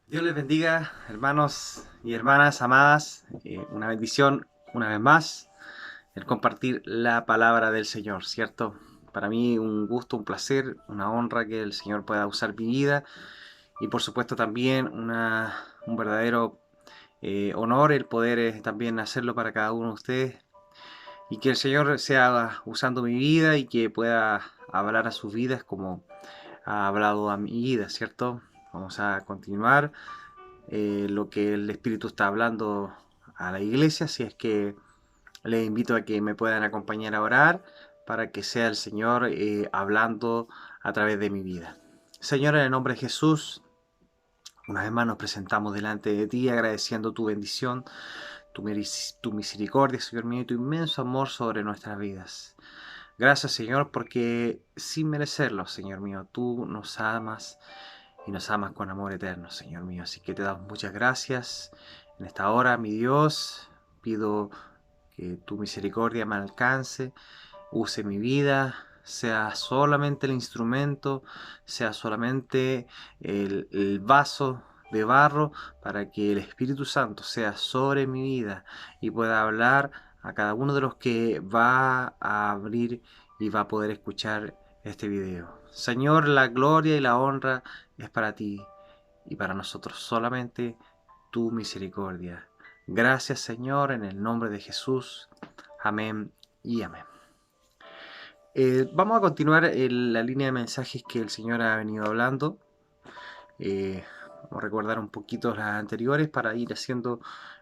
Dios les bendiga, hermanos y hermanas amadas. Una bendición una vez más el compartir la palabra del Señor, ¿cierto? Para mí un gusto, un placer, una honra que el Señor pueda usar mi vida y por supuesto también un verdadero honor el poder también hacerlo para cada uno de ustedes y que el Señor sea usando mi vida y que pueda hablar a sus vidas como ha hablado a mi vida, ¿cierto? Vamos a continuar lo que el Espíritu está hablando a la iglesia, así es que les invito a que me puedan acompañar a orar para que sea el Señor hablando a través de mi vida. Señor, en el nombre de Jesús, una vez más nos presentamos delante de ti agradeciendo tu bendición, tu misericordia, Señor mío, y tu inmenso amor sobre nuestras vidas. Gracias, Señor, porque sin merecerlo, Señor mío, tú nos amas y nos amas con amor eterno, Señor mío. Así que te damos muchas gracias en esta hora, mi Dios. Pido que tu misericordia me alcance, use mi vida, sea solamente el instrumento, sea solamente el vaso de barro para que el Espíritu Santo sea sobre mi vida y pueda hablar a cada uno de los que va a abrir y va a poder escuchar este video. Señor, la gloria y la honra es para ti y para nosotros solamente tu misericordia. Gracias, Señor, en el nombre de Jesús. Amén y amén. Vamos a continuar la línea de mensajes que el Señor ha venido hablando. Vamos a recordar un poquito las anteriores para ir haciendo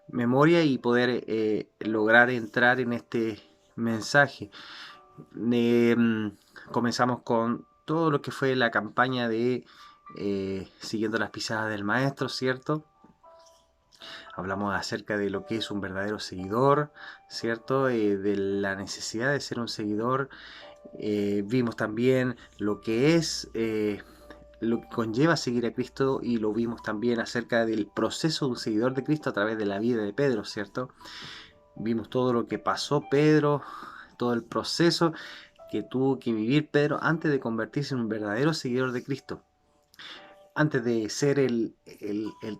memoria y poder lograr entrar en este mensaje. Eh, Comenzamos con todo lo que fue la campaña de siguiendo las pisadas del maestro, ¿cierto? Hablamos acerca de lo que es un verdadero seguidor, ¿cierto? De la necesidad de ser un seguidor. Vimos también lo que es, lo que conlleva seguir a Cristo y lo vimos también acerca del proceso de un seguidor de Cristo a través de la vida de Pedro, ¿cierto? Vimos todo lo que pasó Pedro, todo el proceso que tuvo que vivir Pedro antes de convertirse en un verdadero seguidor de Cristo. Antes de ser el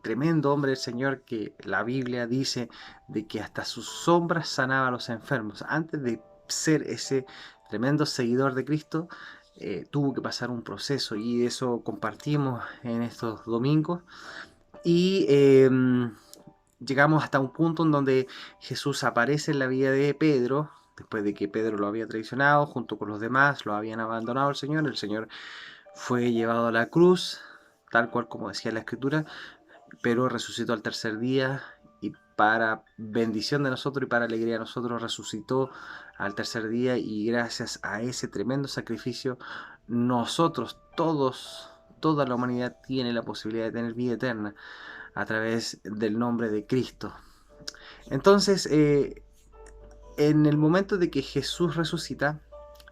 tremendo hombre del Señor que la Biblia dice de que hasta sus sombras sanaba a los enfermos, antes de ser ese tremendo seguidor de Cristo, tuvo que pasar un proceso y eso compartimos en estos domingos. Y llegamos hasta un punto en donde Jesús aparece en la vida de Pedro, después de que Pedro lo había traicionado, junto con los demás, lo habían abandonado al Señor. El Señor fue llevado a la cruz, tal cual como decía la Escritura, pero resucitó al tercer día y para bendición de nosotros y para alegría de nosotros resucitó al tercer día y gracias a ese tremendo sacrificio nosotros todos, toda la humanidad tiene la posibilidad de tener vida eterna a través del nombre de Cristo. Entonces, en el momento de que Jesús resucita,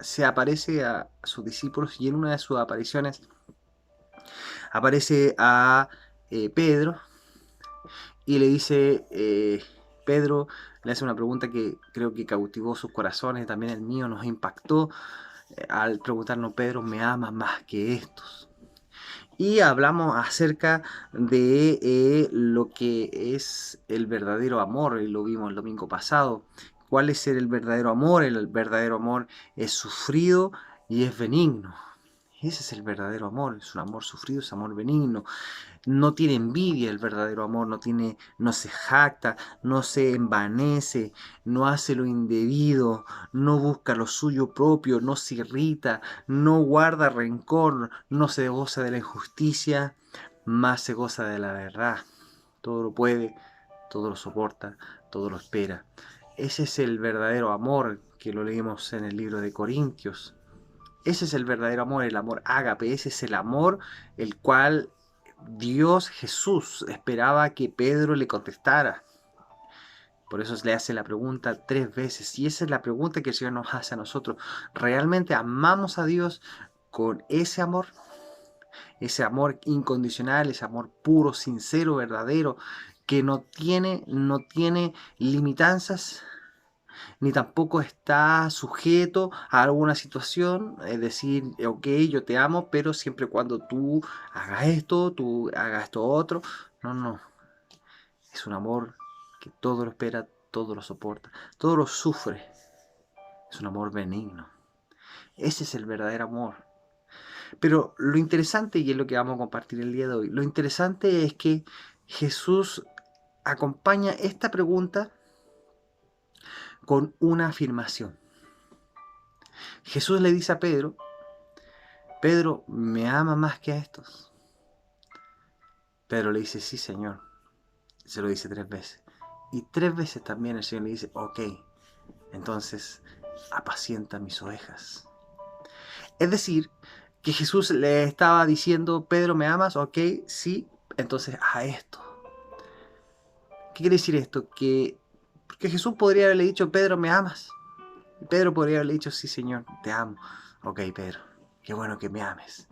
se aparece a sus discípulos y en una de sus apariciones aparece a Pedro y le dice, Pedro le hace una pregunta que creo que cautivó sus corazones, también el mío nos impactó al preguntarnos, Pedro, ¿me amas más que estos? Y hablamos acerca de lo que es el verdadero amor, y lo vimos el domingo pasado. ¿Cuál es el verdadero amor? El verdadero amor es sufrido y es benigno. Ese es el verdadero amor, es un amor sufrido, es amor benigno. No tiene envidia el verdadero amor, no se jacta, no se envanece, no hace lo indebido, no busca lo suyo propio, no se irrita, no guarda rencor, no se goza de la injusticia, más se goza de la verdad. Todo lo puede, todo lo soporta, todo lo espera. Ese es el verdadero amor que lo leímos en el libro de Corintios. Ese es el verdadero amor, el amor ágape, ese es el amor el cual Dios Jesús esperaba que Pedro le contestara. Por eso le hace la pregunta 3 veces. Y esa es la pregunta que el Señor nos hace a nosotros. ¿Realmente amamos a Dios con ese amor? Ese amor incondicional, ese amor puro, sincero, verdadero, que no tiene limitanzas. ni tampoco está sujeto a alguna situación, es decir, ok, yo te amo, pero siempre y cuando tú hagas esto otro. No, no, es un amor que todo lo espera, todo lo soporta, todo lo sufre. Es un amor benigno. Ese es el verdadero amor. Pero lo interesante, y es lo que vamos a compartir el día de hoy, lo interesante es que Jesús acompaña esta pregunta con una afirmación. Jesús le dice a Pedro, Pedro, ¿me ama más que a estos? Pedro le dice, sí, Señor. Se lo dice 3 veces. Y 3 veces también el Señor le dice, ok, entonces apacienta mis ovejas. Es decir, que Jesús le estaba diciendo, Pedro, ¿me amas? Ok, sí, entonces a esto. ¿Qué quiere decir esto? Porque Jesús podría haberle dicho, Pedro, ¿me amas? Y Pedro podría haberle dicho, sí, Señor, te amo. Ok, Pedro, qué bueno que me ames.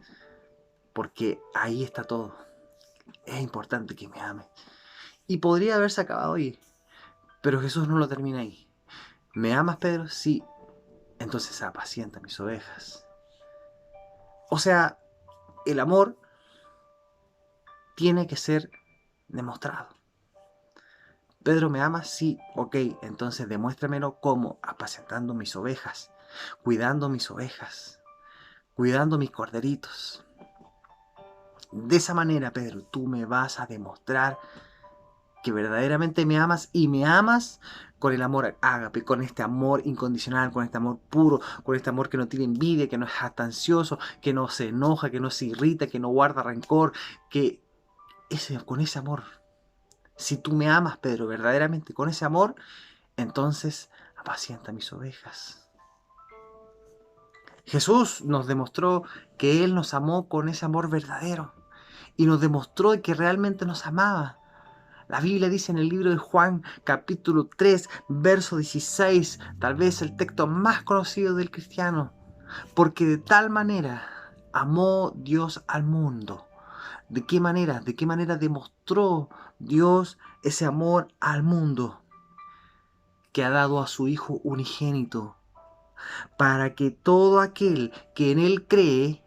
Porque ahí está todo. Es importante que me ames. Y podría haberse acabado ahí. Pero Jesús no lo termina ahí. ¿Me amas, Pedro? Sí. Entonces apacienta mis ovejas. O sea, el amor tiene que ser demostrado. Pedro, ¿me amas? Sí. Ok, entonces demuéstramelo cómo, apacentando mis ovejas, cuidando mis ovejas, cuidando mis corderitos. De esa manera, Pedro, tú me vas a demostrar que verdaderamente me amas y me amas con el amor ágape, con este amor incondicional, con este amor puro, con este amor que no tiene envidia, que no es jactancioso, que no se enoja, que no se irrita, que no guarda rencor, con ese amor. Si tú me amas, Pedro, verdaderamente con ese amor, entonces apacienta mis ovejas. Jesús nos demostró que Él nos amó con ese amor verdadero y nos demostró que realmente nos amaba. La Biblia dice en el libro de Juan, capítulo 3, verso 16, tal vez el texto más conocido del cristiano, porque de tal manera amó Dios al mundo. ¿De qué manera? ¿De qué manera demostró Dios ese amor al mundo? Que ha dado a su Hijo unigénito, para que todo aquel que en Él cree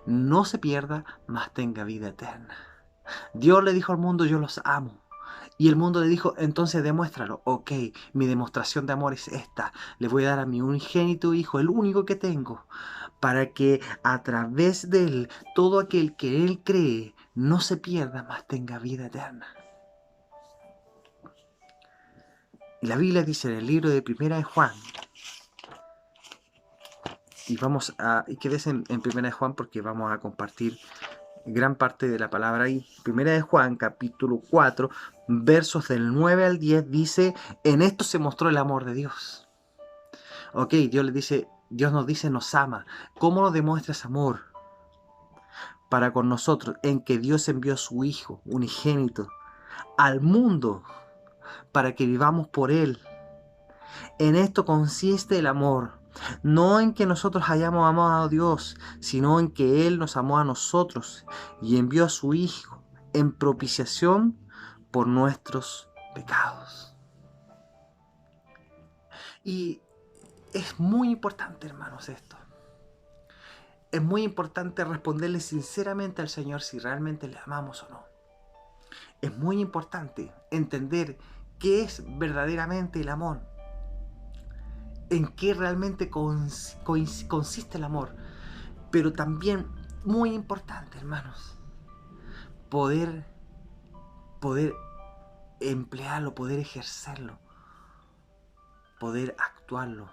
no se pierda, mas tenga vida eterna. Dios le dijo al mundo, yo los amo. Y el mundo le dijo, entonces demuéstralo. Ok, mi demostración de amor es esta. Le voy a dar a mi unigénito hijo, el único que tengo, para que a través de él, todo aquel que en él cree, no se pierda, mas tenga vida eterna. Y la Biblia dice en el libro de Primera de Juan, y quédese en Primera de Juan porque vamos a compartir gran parte de la palabra ahí. Primera de Juan, capítulo 4, versos del 9 al 10, dice, en esto se mostró el amor de Dios. Ok, Dios nos dice, nos ama. ¿Cómo nos demuestra ese amor para con nosotros? En que Dios envió a su Hijo unigénito al mundo para que vivamos por Él. En esto consiste el amor. No en que nosotros hayamos amado a Dios, sino en que Él nos amó a nosotros y envió a su Hijo en propiciación por nuestros pecados. Y es muy importante, hermanos, esto. Es muy importante responderle sinceramente al Señor si realmente le amamos o no. Es muy importante entender qué es verdaderamente el amor. En qué realmente consiste el amor. Pero también, muy importante, hermanos, poder emplearlo, poder ejercerlo, poder actuarlo,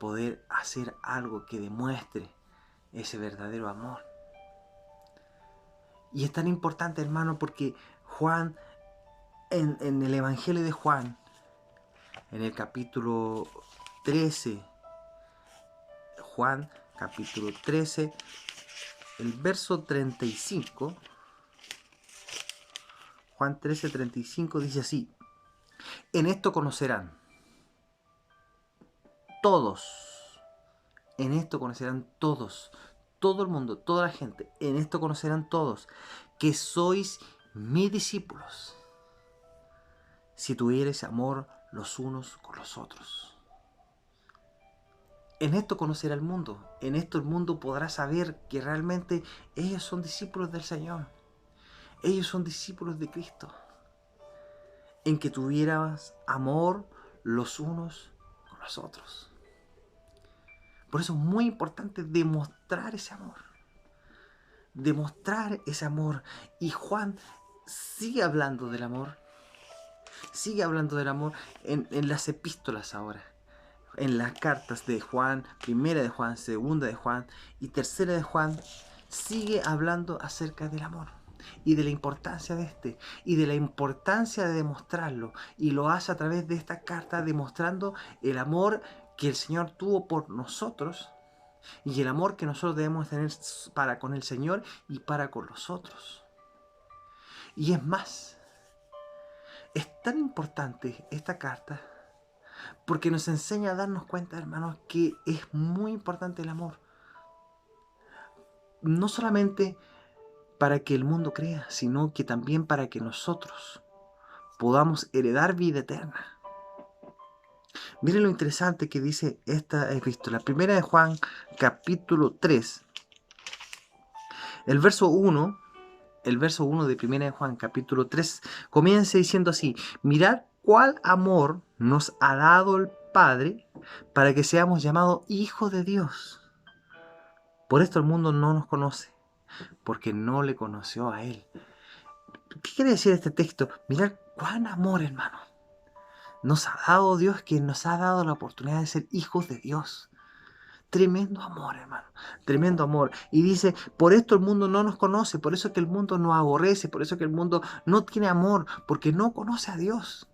poder hacer algo que demuestre ese verdadero amor. Y es tan importante, hermano, porque Juan, en el Evangelio de Juan, en el capítulo 13, Juan, capítulo 13, el verso 35, Juan 13, 35 dice así, en esto conocerán todos, en esto conocerán todos, todo el mundo, toda la gente, en esto conocerán todos, que sois mis discípulos, si tuviereis amor los unos con los otros. En esto conocerá el mundo. En esto el mundo podrá saber que realmente ellos son discípulos del Señor. Ellos son discípulos de Cristo. En que tuvieras amor los unos con los otros. Por eso es muy importante demostrar ese amor. Demostrar ese amor. Y Juan sigue hablando del amor. Sigue hablando del amor en las epístolas ahora. En las cartas de Juan, primera de Juan, segunda de Juan y tercera de Juan, sigue hablando acerca del amor y de la importancia de este y de la importancia de demostrarlo, y lo hace a través de esta carta demostrando el amor que el Señor tuvo por nosotros y el amor que nosotros debemos tener para con el Señor y para con los otros. Y es más, es tan importante esta carta porque nos enseña a darnos cuenta, hermanos, que es muy importante el amor. No solamente para que el mundo crea, sino que también para que nosotros podamos heredar vida eterna. Miren lo interesante que dice esta epístola. Primera de Juan, capítulo 3. El verso 1 de Primera de Juan, capítulo 3, comienza diciendo así: mirad cuál amor nos ha dado el Padre para que seamos llamados hijos de Dios. Por esto el mundo no nos conoce, porque no le conoció a Él. ¿Qué quiere decir este texto? Mirad cuán amor, hermano, nos ha dado Dios, que nos ha dado la oportunidad de ser hijos de Dios. Tremendo amor, hermano, tremendo amor. Y dice, por esto el mundo no nos conoce, por eso que el mundo nos aborrece, por eso que el mundo no tiene amor, porque no conoce a Dios.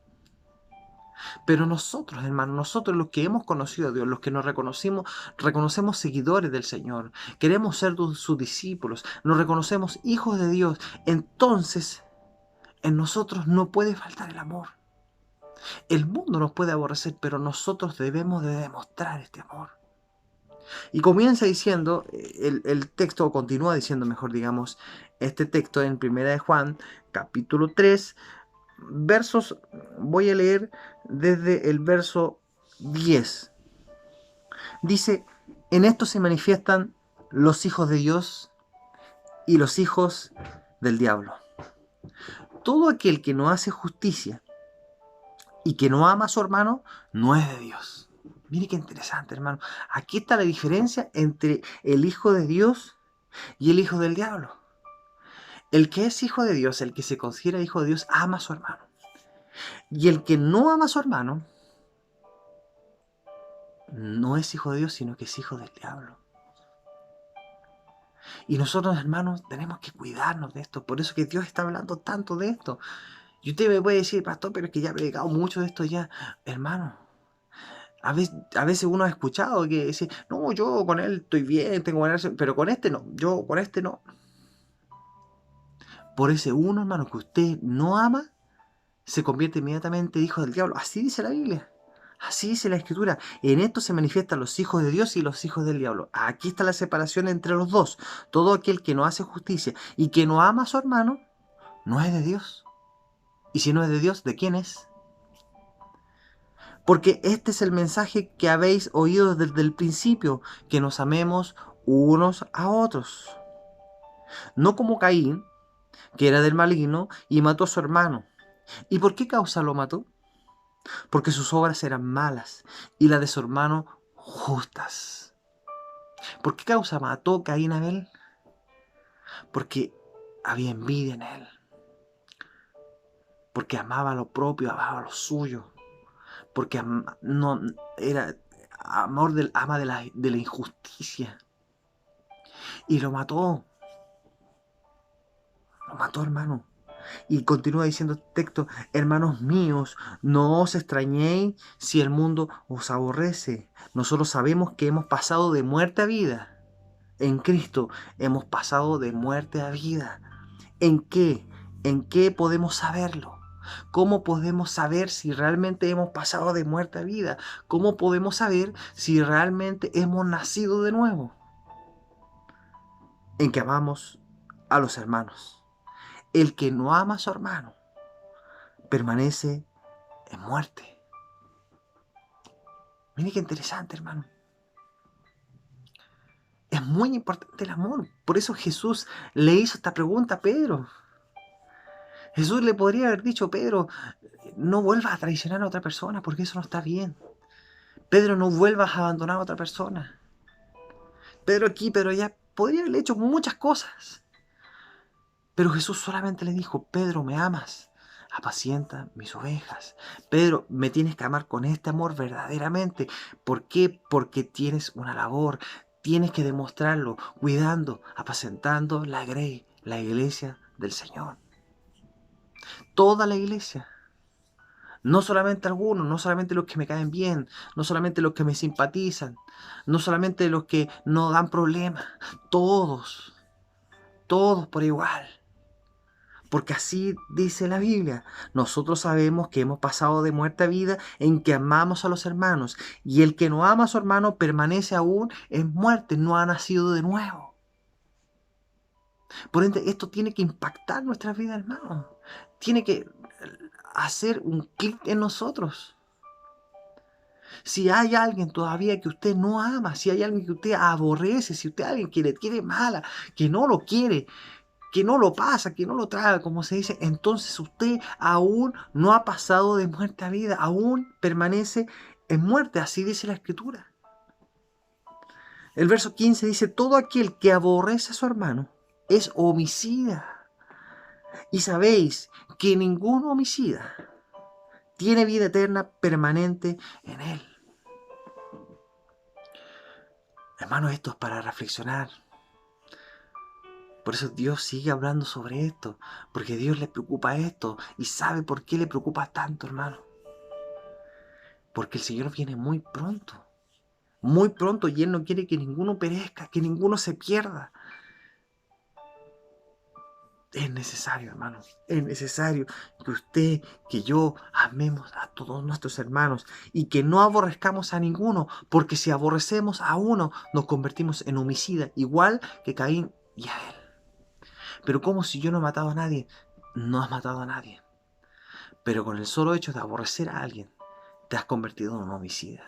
Pero nosotros, hermanos, nosotros los que hemos conocido a Dios, los que nos reconocemos seguidores del Señor, queremos ser sus discípulos, nos reconocemos hijos de Dios, entonces en nosotros no puede faltar el amor. El mundo nos puede aborrecer, pero nosotros debemos de demostrar este amor. Y comienza diciendo, el texto, o continúa diciendo, mejor digamos, este texto en Primera de Juan, capítulo 3, versos, voy a leer desde el verso 10. Dice, en esto se manifiestan los hijos de Dios y los hijos del diablo. Todo aquel que no hace justicia y que no ama a su hermano, no es de Dios. Mire qué interesante, hermano. Aquí está la diferencia entre el hijo de Dios y el hijo del diablo. El que es hijo de Dios, el que se considera hijo de Dios, ama a su hermano. Y el que no ama a su hermano, no es hijo de Dios, sino que es hijo del diablo. Y nosotros, hermanos, tenemos que cuidarnos de esto. Por eso que Dios está hablando tanto de esto. Y usted me puede decir, pastor, pero es que ya he predicado mucho de esto ya. Hermano, a veces uno ha escuchado que dice, no, yo con él estoy bien, tengo buena relación, pero con este no, yo con este no. Por ese uno, hermano, que usted no ama, se convierte inmediatamente en hijo del diablo. Así dice la Biblia. Así dice la Escritura. En esto se manifiestan los hijos de Dios y los hijos del diablo. Aquí está la separación entre los dos. Todo aquel que no hace justicia y que no ama a su hermano, no es de Dios. Y si no es de Dios, ¿de quién es? Porque este es el mensaje que habéis oído desde el principio, que nos amemos unos a otros. No como Caín, que era del maligno y mató a su hermano. ¿Y por qué causa lo mató? Porque sus obras eran malas y las de su hermano justas. ¿Por qué causa mató Caín a Abel? Porque había envidia en él. Porque amaba lo propio, amaba lo suyo. Porque no era ama de la injusticia. Y lo mató. Lo mató, hermano. Y continúa diciendo este texto, hermanos míos, no os extrañéis si el mundo os aborrece. Nosotros sabemos que hemos pasado de muerte a vida. En Cristo hemos pasado de muerte a vida. ¿En qué? ¿En qué podemos saberlo? ¿Cómo podemos saber si realmente hemos pasado de muerte a vida? ¿Cómo podemos saber si realmente hemos nacido de nuevo? En que amamos a los hermanos. El que no ama a su hermano permanece en muerte. Mire qué interesante, hermano. Es muy importante el amor. Por eso Jesús le hizo esta pregunta a Pedro. Jesús le podría haber dicho: Pedro, no vuelvas a traicionar a otra persona porque eso no está bien. Pedro, no vuelvas a abandonar a otra persona. Pedro aquí, Pedro allá. Podría haberle hecho muchas cosas. Pero Jesús solamente le dijo: Pedro, ¿me amas? Apacienta mis ovejas. Pedro, me tienes que amar con este amor verdaderamente. ¿Por qué? Porque tienes una labor. Tienes que demostrarlo cuidando, apacentando la iglesia del Señor. Toda la iglesia. No solamente algunos, no solamente los que me caen bien, no solamente los que me simpatizan, no solamente los que no dan problemas. Todos, todos por igual. Porque así dice la Biblia. Nosotros sabemos que hemos pasado de muerte a vida en que amamos a los hermanos. Y el que no ama a su hermano permanece aún en muerte, no ha nacido de nuevo. Por ende, esto tiene que impactar nuestras vidas, hermanos. Tiene que hacer un clic en nosotros. Si hay alguien todavía que usted no ama, si hay alguien que usted aborrece, si usted hay alguien que le tiene mala, que no lo quiere, que no lo pasa, que no lo traga, como se dice, entonces usted aún no ha pasado de muerte a vida, aún permanece en muerte, así dice la Escritura. El verso 15 dice: todo aquel que aborrece a su hermano es homicida. Y sabéis que ningún homicida tiene vida eterna permanente en él. Hermano, esto es para reflexionar. Por eso Dios sigue hablando sobre esto, porque a Dios le preocupa esto y sabe por qué le preocupa tanto, hermano. Porque el Señor viene muy pronto, y Él no quiere que ninguno perezca, que ninguno se pierda. Es necesario, hermano, es necesario que usted, que yo amemos a todos nuestros hermanos y que no aborrezcamos a ninguno, porque si aborrecemos a uno, nos convertimos en homicidas, igual que Caín y Abel. Pero ¿cómo si yo no he matado a nadie? No has matado a nadie. Pero con el solo hecho de aborrecer a alguien, te has convertido en un homicida.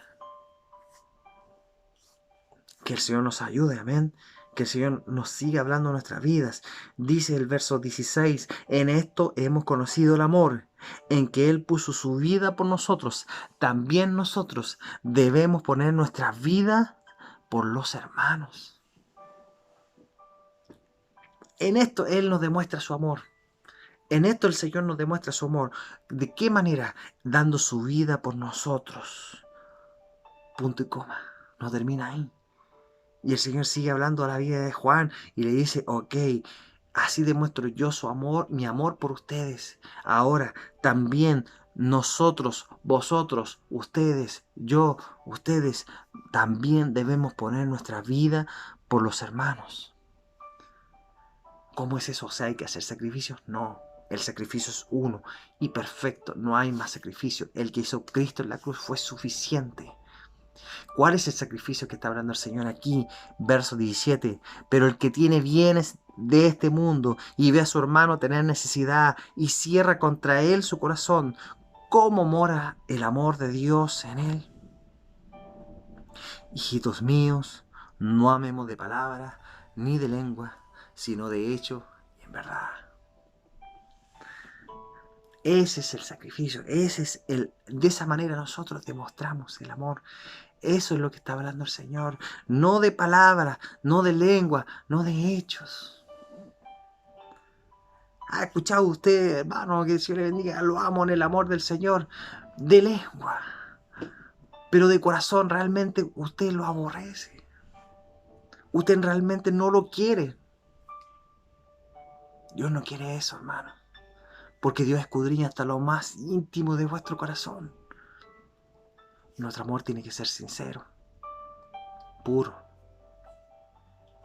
Que el Señor nos ayude, amén. Que el Señor nos siga hablando en nuestras vidas. Dice el verso 16: en esto hemos conocido el amor, en que Él puso su vida por nosotros. También nosotros debemos poner nuestra vida por los hermanos. En esto Él nos demuestra su amor. En esto el Señor nos demuestra su amor. ¿De qué manera? Dando su vida por nosotros. Punto y coma. No termina ahí. Y el Señor sigue hablando a la vida de Juan y le dice: ok, así demuestro yo su amor, mi amor por ustedes. Ahora también nosotros, vosotros, ustedes, yo, ustedes, también debemos poner nuestra vida por los hermanos. ¿Cómo es eso? O sea, ¿hay que hacer sacrificios? No. El sacrificio es uno y perfecto. No hay más sacrificio. El que hizo Cristo en la cruz fue suficiente. ¿Cuál es el sacrificio que está hablando el Señor aquí? Verso 17. Pero el que tiene bienes de este mundo y ve a su hermano tener necesidad y cierra contra él su corazón, ¿cómo mora el amor de Dios en él? Hijitos míos, no amemos de palabra ni de lengua, sino de hecho y en verdad. Ese es el sacrificio, de esa manera nosotros demostramos el amor. Eso es lo que está hablando el Señor. No de palabras, no de lengua, no de hechos. ¿Ha escuchado usted, hermano, que Dios le bendiga? Lo amo en el amor del Señor. De lengua. Pero de corazón realmente usted lo aborrece. Usted realmente no lo quiere. Dios no quiere eso, hermano. Porque Dios escudriña hasta lo más íntimo de vuestro corazón. Nuestro amor tiene que ser sincero, puro,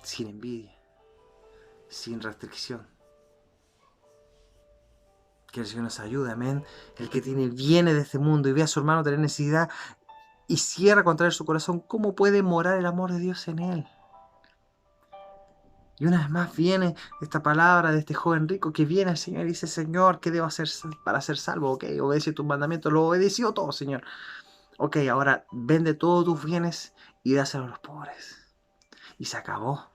sin envidia, sin restricción. Que el Señor nos ayude, amén. El que viene de este mundo y ve a su hermano tener necesidad y cierra contra él su corazón, ¿cómo puede morar el amor de Dios en él? Y una vez más viene esta palabra de este joven rico que viene al Señor y dice: Señor, ¿qué debo hacer para ser salvo? Ok, obedece tus mandamientos. Lo obedeció todo, Señor. Ok, ahora vende todos tus bienes y dáselo a los pobres. Y se acabó.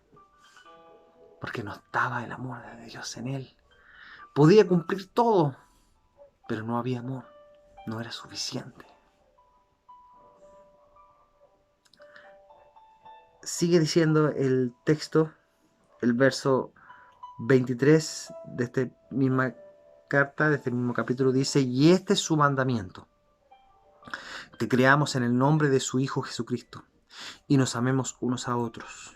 Porque no estaba el amor de Dios en él. Podía cumplir todo, pero no había amor. No era suficiente. Sigue diciendo el texto, el verso 23 de esta misma carta, de este mismo capítulo, dice: y este es su mandamiento, que creamos en el nombre de su Hijo Jesucristo y nos amemos unos a otros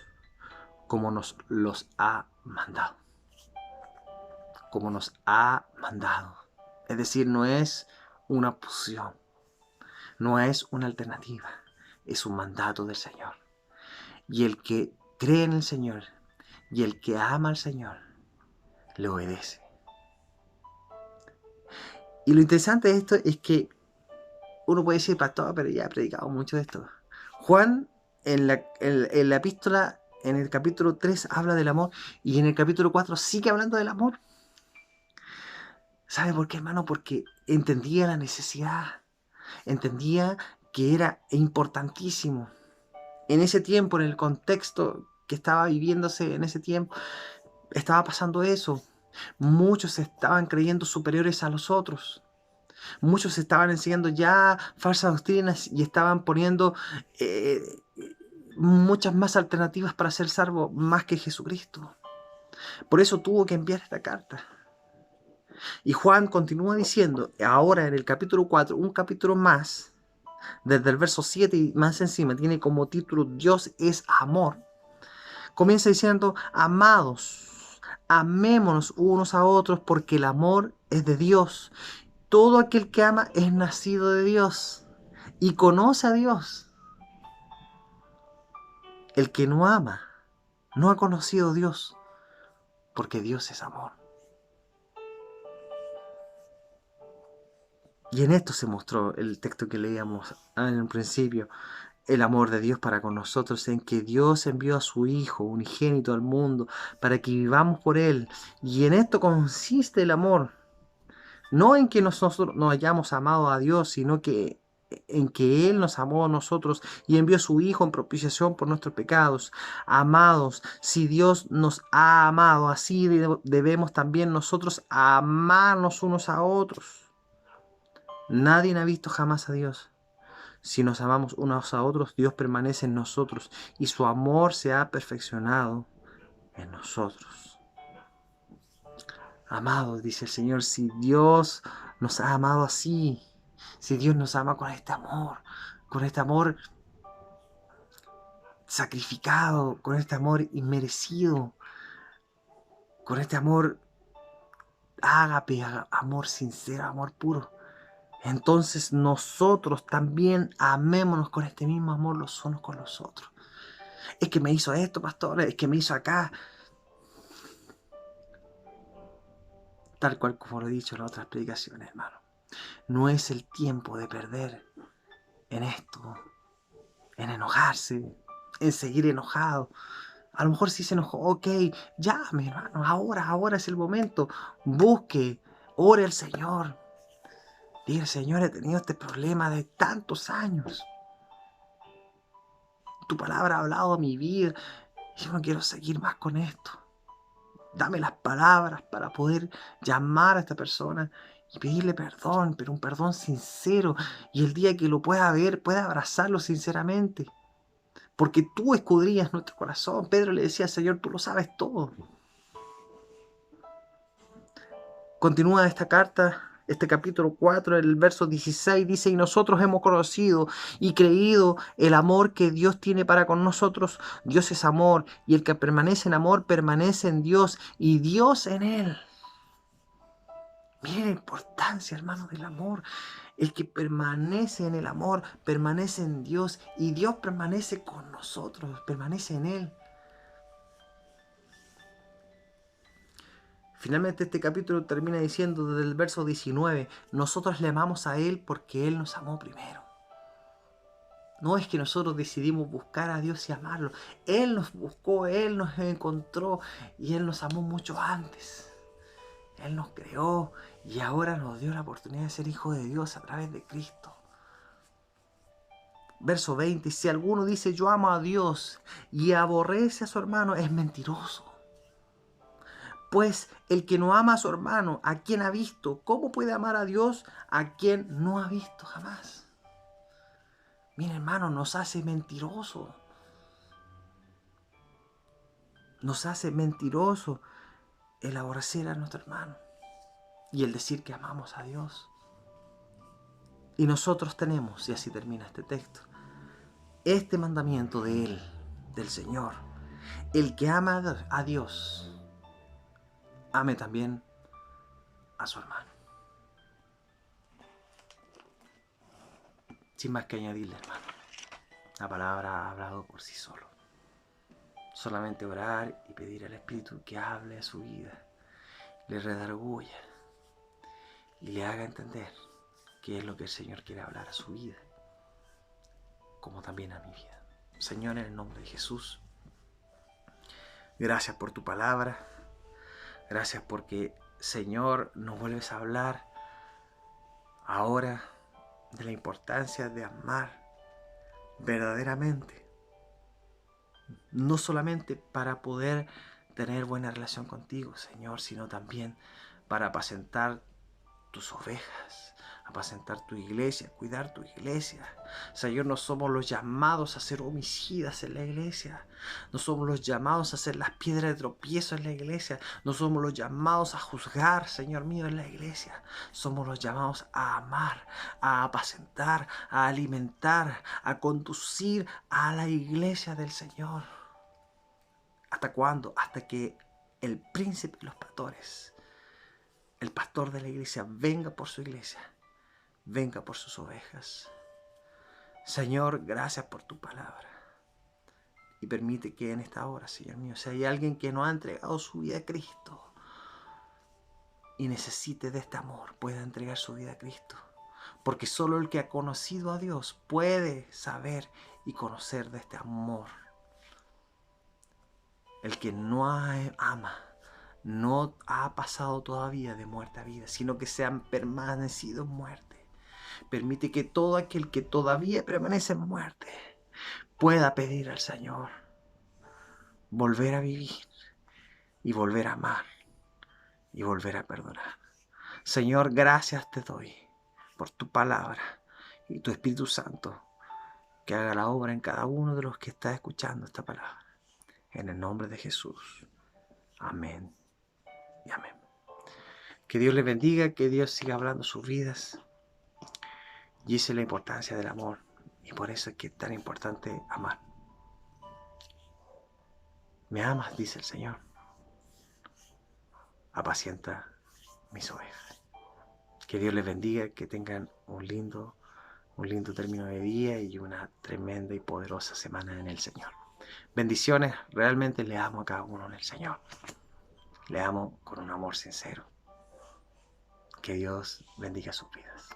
como nos los ha mandado. Como nos ha mandado. Es decir, no es una opción, no es una alternativa, es un mandato del Señor. Y el que cree en el Señor y el que ama al Señor, le obedece. Y lo interesante de esto es que uno puede decir, pastor, pero ya he predicado mucho de esto. Juan, en la epístola, en el capítulo 3, habla del amor, y en el capítulo 4 sigue hablando del amor. ¿Sabe por qué, hermano? Porque entendía la necesidad, entendía que era importantísimo. En ese tiempo, en el contexto que estaba viviéndose en ese tiempo, estaba pasando eso. Muchos se estaban creyendo superiores a los otros. Muchos estaban enseñando ya falsas doctrinas y estaban poniendo muchas más alternativas para ser salvo más que Jesucristo. Por eso tuvo que enviar esta carta. Y Juan continúa diciendo, ahora en el capítulo 4, un capítulo más, desde el verso 7 y más encima, tiene como título Dios es amor. Comienza diciendo, amados, amémonos unos a otros porque el amor es de Dios. Todo aquel que ama es nacido de Dios y conoce a Dios. El que no ama no ha conocido a Dios, porque Dios es amor. Y en esto se mostró el texto que leíamos en un principio, el amor de Dios para con nosotros, en que Dios envió a su Hijo unigénito al mundo para que vivamos por Él. Y en esto consiste el amor. No en que nosotros nos hayamos amado a Dios, sino que en que Él nos amó a nosotros y envió a su Hijo en propiciación por nuestros pecados. Amados, si Dios nos ha amado, así debemos también nosotros amarnos unos a otros. Nadie ha visto jamás a Dios. Si nos amamos unos a otros, Dios permanece en nosotros y su amor se ha perfeccionado en nosotros. Amados, dice el Señor, si Dios nos ha amado así, si Dios nos ama con este amor sacrificado, con este amor inmerecido, con este amor ágape, amor sincero, amor puro, entonces nosotros también amémonos con este mismo amor los unos con los otros. Es que me hizo esto, pastor, es que me hizo acá. Tal cual como lo he dicho en otras predicaciones, hermano. No es el tiempo de perder en esto, en enojarse, en seguir enojado. A lo mejor sí se enojó, ok, ya, mi hermano, ahora es el momento. Busque, ore al Señor. Diga, Señor, he tenido este problema de tantos años. Tu palabra ha hablado a mi vida. Yo no quiero seguir más con esto. Dame las palabras para poder llamar a esta persona y pedirle perdón, pero un perdón sincero. Y el día que lo pueda ver, pueda abrazarlo sinceramente. Porque tú escudriñas nuestro corazón. Pedro le decía, Señor, tú lo sabes todo. Continúa esta carta, este capítulo 4, el verso 16, dice, y nosotros hemos conocido y creído el amor que Dios tiene para con nosotros. Dios es amor, y el que permanece en amor permanece en Dios y Dios en él. Miren la importancia, hermano, del amor. El que permanece en el amor permanece en Dios y Dios permanece con nosotros, permanece en él. Finalmente este capítulo termina diciendo desde el verso 19, nosotros le amamos a Él porque Él nos amó primero. No es que nosotros decidimos buscar a Dios y amarlo. Él nos buscó, Él nos encontró y Él nos amó mucho antes. Él nos creó y ahora nos dio la oportunidad de ser hijos de Dios a través de Cristo. Verso 20, si alguno dice yo amo a Dios y aborrece a su hermano, es mentiroso. Pues el que no ama a su hermano, a quien ha visto, ¿cómo puede amar a Dios a quien no ha visto jamás? Mira, hermano, nos hace mentiroso. Nos hace mentiroso el aborrecer a nuestro hermano y el decir que amamos a Dios. Y nosotros tenemos, y así termina este texto, este mandamiento de Él, del Señor. El que ama a Dios, ame también a su hermano. Sin más que añadirle, hermano, la palabra ha hablado por sí solo. Solamente orar y pedir al Espíritu que hable a su vida, le redarguya y le haga entender qué es lo que el Señor quiere hablar a su vida, como también a mi vida. Señor, en el nombre de Jesús, gracias por tu palabra. Gracias porque, Señor, nos vuelves a hablar ahora de la importancia de amar verdaderamente. No solamente para poder tener buena relación contigo, Señor, sino también para apacentar tus ovejas, apacentar tu iglesia, cuidar tu iglesia. Señor, no somos los llamados a ser homicidas en la iglesia. No somos los llamados a ser las piedras de tropiezo en la iglesia. No somos los llamados a juzgar, Señor mío, en la iglesia. Somos los llamados a amar, a apacentar, a alimentar, a conducir a la iglesia del Señor. ¿Hasta cuándo? Hasta que el príncipe de los pastores, el pastor de la iglesia, venga por su iglesia, venga por sus ovejas. Señor, gracias por tu palabra. Y permite que en esta hora, Señor mío, si hay alguien que no ha entregado su vida a Cristo y necesite de este amor, pueda entregar su vida a Cristo. Porque solo el que ha conocido a Dios puede saber y conocer de este amor. El que no ama no ha pasado todavía de muerte a vida, sino que se han permanecido en muerte. Permite que todo aquel que todavía permanece en muerte pueda pedir al Señor volver a vivir y volver a amar y volver a perdonar. Señor, gracias te doy por tu palabra y tu Espíritu Santo que haga la obra en cada uno de los que está escuchando esta palabra. En el nombre de Jesús. Amén y amén. Que Dios les bendiga, que Dios siga hablando sus vidas. Y esa es la importancia del amor. Y por eso es que es tan importante amar. ¿Me amas?, dice el Señor. Apacienta mis ovejas. Que Dios les bendiga, que tengan un lindo término de día y una tremenda y poderosa semana en el Señor. Bendiciones, realmente le amo a cada uno en el Señor. Le amo con un amor sincero. Que Dios bendiga sus vidas.